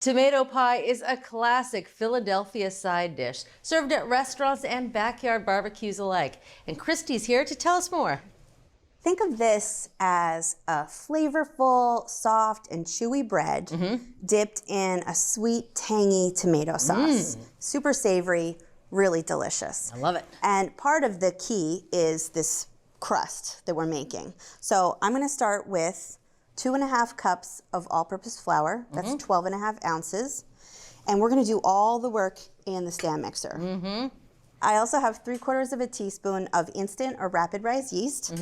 Tomato pie is a classic Philadelphia side dish, served at restaurants and backyard barbecues alike. And Christy's here to tell us more. Think of this as a flavorful, soft, and chewy bread dipped in a sweet, tangy tomato sauce. Super savory, really delicious. I love it. And part of the key is this crust that we're making. So I'm gonna start with 2.5 cups of all-purpose flour. That's 12.5 ounces. And we're gonna do all the work in the stand mixer. I also have 3/4 of a teaspoon of instant or rapid rise yeast.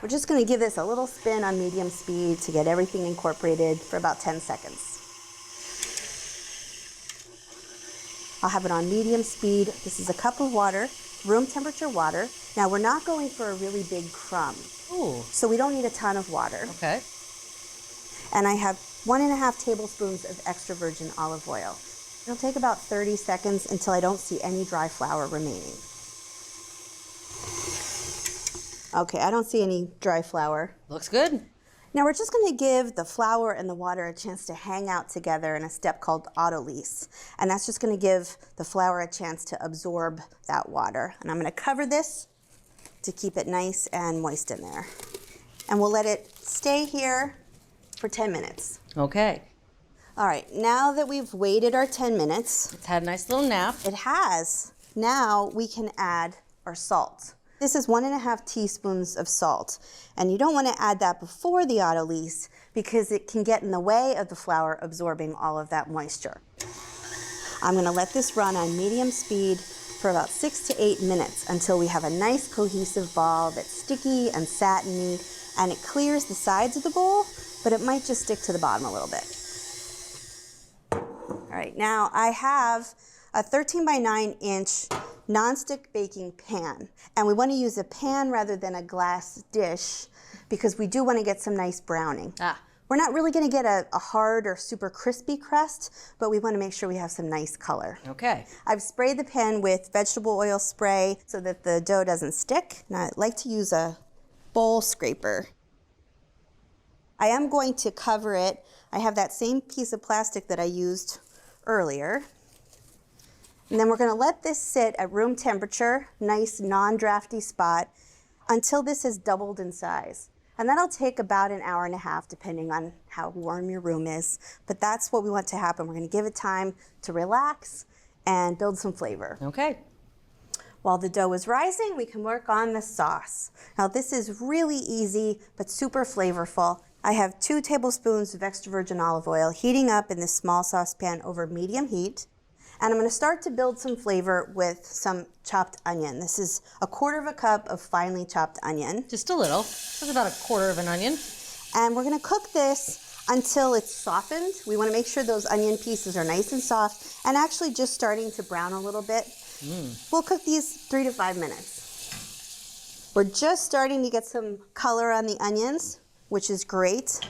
We're just gonna give this a little spin on medium speed to get everything incorporated for about 10 seconds. I'll have it on medium speed. This is a cup of water, room temperature water. Now we're not going for a really big crumb. Ooh. So we don't need a ton of water. Okay. And I have 1.5 tablespoons of extra virgin olive oil. It'll take about 30 seconds until I don't see any dry flour remaining. Okay, I don't see any dry flour. Looks good. Now we're just gonna give the flour and the water a chance to hang out together in a step called autolyse. And that's just gonna give the flour a chance to absorb that water. And I'm gonna cover this to keep it nice and moist in there. And we'll let it stay here for 10 minutes. Okay. All right, now that we've waited our 10 minutes. It's had a nice little nap. It has. Now we can add our salt. This is 1.5 teaspoons of salt. And you don't want to add that before the autolyse because it can get in the way of the flour absorbing all of that moisture. I'm going to let this run on medium speed for about 6 to 8 minutes until we have a nice cohesive ball that's sticky and satiny, and it clears the sides of the bowl, but it might just stick to the bottom a little bit. All right, now I have a 13 by 9 inch nonstick baking pan, and we want to use a pan rather than a glass dish because we do want to get some nice browning. We're not really going to get a hard or super crispy crust, but we want to make sure we have some nice color. Okay. I've sprayed the pan with vegetable oil spray so that the dough doesn't stick. And I like to use a bowl scraper. I am going to cover it. I have that same piece of plastic that I used earlier. And then we're going to let this sit at room temperature, nice non-drafty spot, until this has doubled in size. And that'll take about 1.5 hours depending on how warm your room is. But that's what we want to happen. We're going to give it time to relax and build some flavor. Okay. While the dough is rising, we can work on the sauce. Now this is really easy but super flavorful. I have 2 tablespoons of extra virgin olive oil heating up in this small saucepan over medium heat. And I'm going to start to build some flavor with some chopped onion. This is 1/4 cup of finely chopped onion. Just a little. That's about 1/4 onion. And we're going to cook this until it's softened. We want to make sure those onion pieces are nice and soft and actually just starting to brown a little bit. We'll cook these 3 to 5 minutes. We're just starting to get some color on the onions, which is great.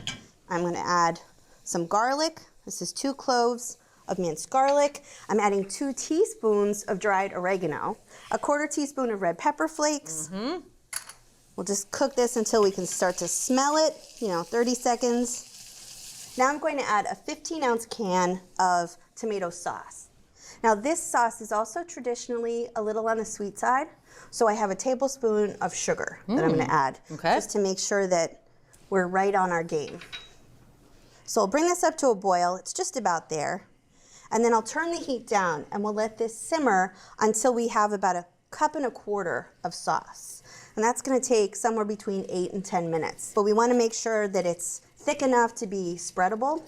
I'm going to add some garlic. This is 2 cloves of minced garlic. I'm adding 2 teaspoons of dried oregano, 1/4 teaspoon of red pepper flakes. We'll just cook this until we can start to smell it, 30 seconds. Now I'm going to add a 15-ounce can of tomato sauce. Now this sauce is also traditionally a little on the sweet side, so I have a tablespoon of sugar that I'm going to add, just to make sure that we're right on our game. So I'll bring this up to a boil. It's just about there. And then I'll turn the heat down and we'll let this simmer until we have about 1.25 cups of sauce. And that's going to take somewhere between 8 and 10 minutes. But we want to make sure that it's thick enough to be spreadable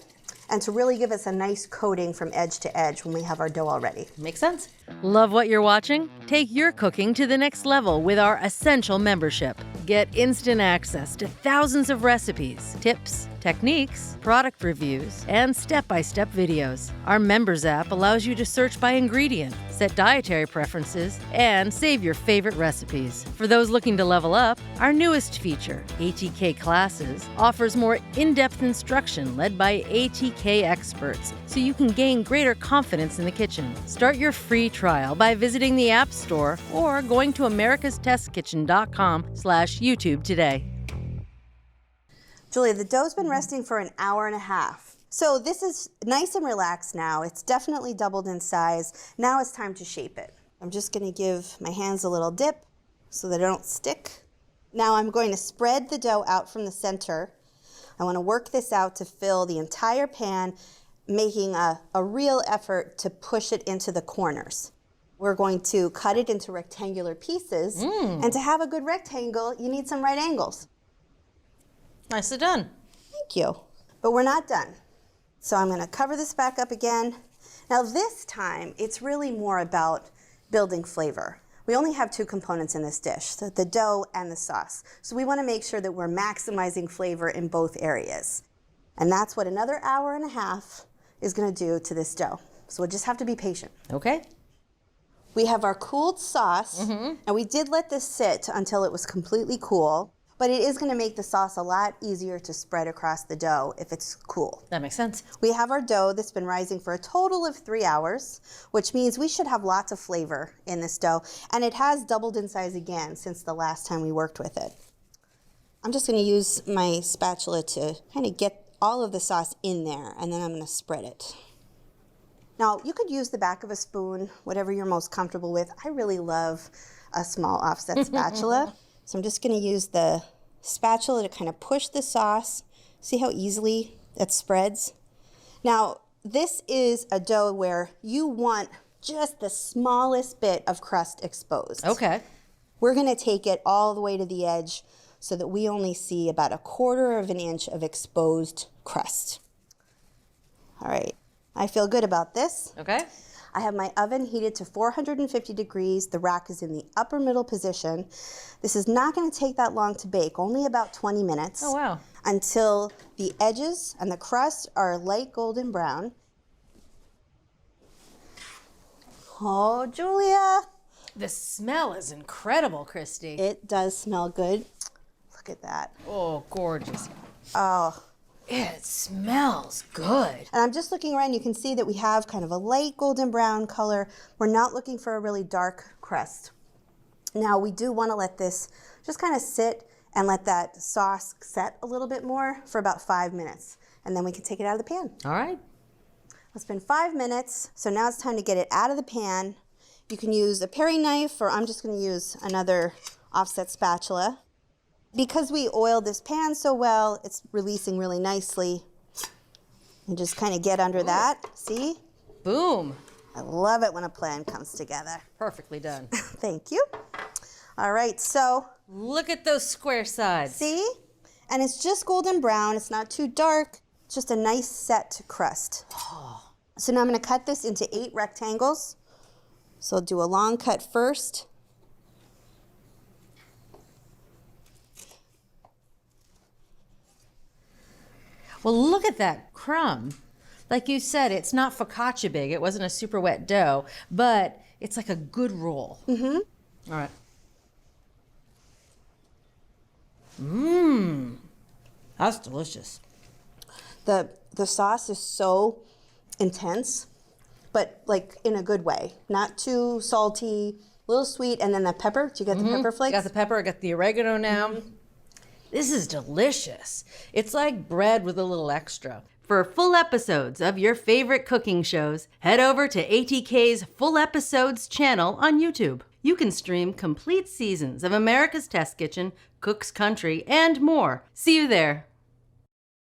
and to really give us a nice coating from edge to edge when we have our dough all ready. Makes sense. Love what you're watching? Take your cooking to the next level with our Essential membership. Get instant access to thousands of recipes, tips, techniques, product reviews, and step-by-step videos. Our members app allows you to search by ingredient, set dietary preferences, and save your favorite recipes. For those looking to level up, our newest feature, ATK Classes, offers more in-depth instruction led by ATK experts, so you can gain greater confidence in the kitchen. Start your free trial by visiting the App Store or going to americastestkitchen.com/YouTube today. Julia, the dough's been resting for 1.5 hours. So this is nice and relaxed now. It's definitely doubled in size. Now it's time to shape it. I'm just gonna give my hands a little dip so they don't stick. Now I'm going to spread the dough out from the center. I wanna work this out to fill the entire pan, making a real effort to push it into the corners. We're going to cut it into rectangular pieces. And to have a good rectangle, you need some right angles. Nicely done. Thank you. But we're not done. So I'm gonna cover this back up again. Now this time, it's really more about building flavor. We only have 2 components in this dish, the dough and the sauce. So we wanna make sure that we're maximizing flavor in both areas. And that's what another hour and a half is gonna do to this dough. So we'll just have to be patient. Okay. We have our cooled sauce, and we did let this sit until it was completely cool. But it is gonna make the sauce a lot easier to spread across the dough if it's cool. That makes sense. We have our dough that's been rising for a total of 3 hours, which means we should have lots of flavor in this dough. And it has doubled in size again since the last time we worked with it. I'm just gonna use my spatula to kind of get all of the sauce in there, and then I'm gonna spread it. Now, you could use the back of a spoon, whatever you're most comfortable with. I really love a small offset spatula. So I'm just gonna use the spatula to kind of push the sauce. See how easily it spreads? Now, this is a dough where you want just the smallest bit of crust exposed. Okay. We're gonna take it all the way to the edge so that we only see about 1/4 of an inch of exposed crust. All right, I feel good about this. Okay. I have my oven heated to 450 degrees. The rack is in the upper middle position. This is not going to take that long to bake, only about 20 minutes. Oh, wow. Until the edges and the crust are light golden brown. Oh, Julia. The smell is incredible, Christy. It does smell good. Look at that. Oh, gorgeous. Oh. It smells good. And I'm just looking around, you can see that we have kind of a light golden brown color. We're not looking for a really dark crust. Now we do want to let this just kind of sit and let that sauce set a little bit more for about 5 minutes. And then we can take it out of the pan. All right. It's been 5 minutes, so now it's time to get it out of the pan. You can use a paring knife, or I'm just going to use another offset spatula. Because we oiled this pan so well, it's releasing really nicely. And just kind of get under that, see? Boom. I love it when a plan comes together. Perfectly done. Thank you. All right, so. Look at those square sides. See? And it's just golden brown, it's not too dark, it's just a nice set crust. Oh. So now I'm gonna cut this into 8 rectangles. So I'll do a long cut first. Well, look at that crumb. Like you said, it's not focaccia big. It wasn't a super wet dough, but it's like a good roll. Mm-hmm. All right. Mmm. That's delicious. The sauce is so intense, but like in a good way. Not too salty, a little sweet, and then the pepper. Do you get the pepper flakes? I got the pepper, I got the oregano now. This is delicious. It's like bread with a little extra. For full episodes of your favorite cooking shows, head over to ATK's Full Episodes channel on YouTube. You can stream complete seasons of America's Test Kitchen, Cook's Country, and more. See you there.